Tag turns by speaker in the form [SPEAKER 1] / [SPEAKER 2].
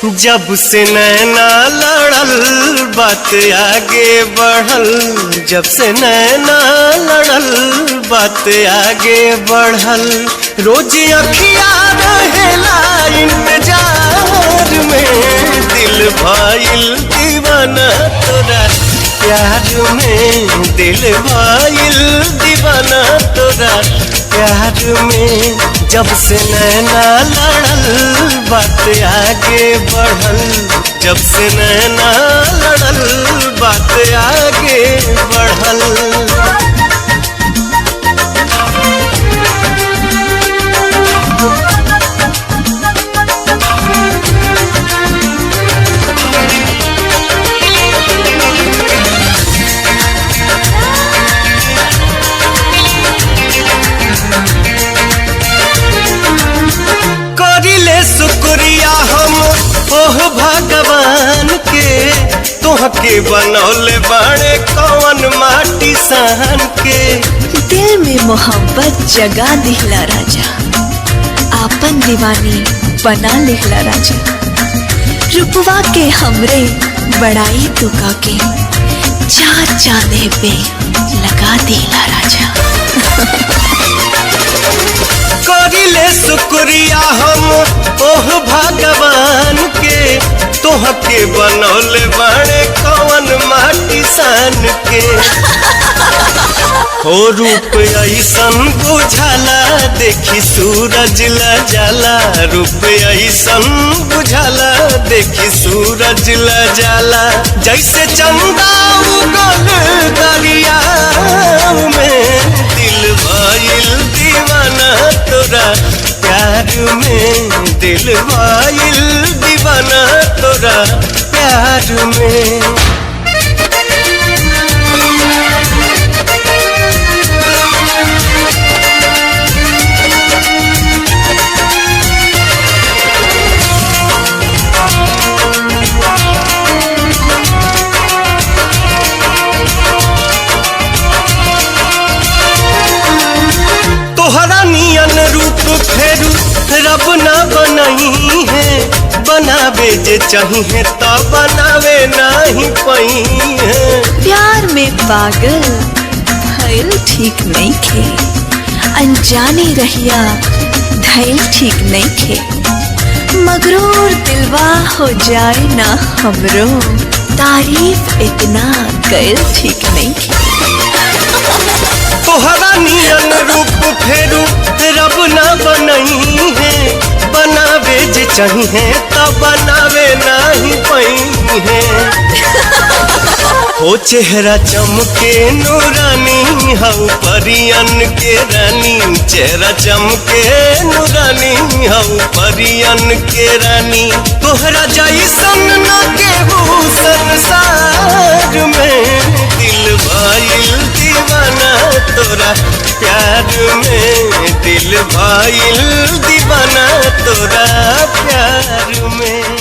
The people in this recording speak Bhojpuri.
[SPEAKER 1] जब से नैना लड़ल बात आगे बढ़ल, जब से नैना लड़ल बात आगे बढ़ल। रोज अखिया रहेला इंतजार में, दिल भइल दीवाना तोरा प्यार में, दिल भइल दीवाना तोरा प्यार में। जब से नैना लड़ल बात आगे बढ़ल, जब से नैना लड़ल बात आगे बढ़ल। शुक्रिया हम ओह भगवान के, तोहके बनौले बाड़े कौन माटी सान के।
[SPEAKER 2] दिल में मोहब्बत जगा दिहला राजा, आपन दीवानी बना लिहला राजा। रुपवा के हमरे बड़ाई तुका के, चार चांदे पे लगा दिहला राजा।
[SPEAKER 1] करिले शुक्रिया हम ओह भगवान के, तोहके बनौले बाड़े कौन माटी सान के। हो रूप ऐसन बुझाला देखी सूरज ल जाला, रूप ऐसन बुझाला देखी सूरज ल जाला। जैसे चंदा उगल दरिया में, दिल भइल दीवाना तोरा प्यार में, दिल भइल दीवाना तोरा प्यार में। तोहरा नियन रूप फेरू रब ना बनही है, बनावे जे चाहिए तो बनावे नहीं पई है।
[SPEAKER 2] प्यार में पागल भइल ठीक नहीं खे, अनजाने रहिया धैल ठीक नहीं खे। मगरूर दिलवा हो जाए ना हमरो, तारीफ इतना कैल ठीक नहीं खे।
[SPEAKER 1] तोहरा नियन रूप फेरू रब ना बनही है, बनावे जे चाहिए तो बनावे नहीं पई है। हो चेहरा चमके नूरानी हऊ परियन के रानी, चेहरा चमके नूरानी हऊ परियन के रानी। तोहरा जैसन न केहू संसार में, दिल भइल दीवाना तोरा प्यार में, दिल भइल दीवाना तोरा प्यार में।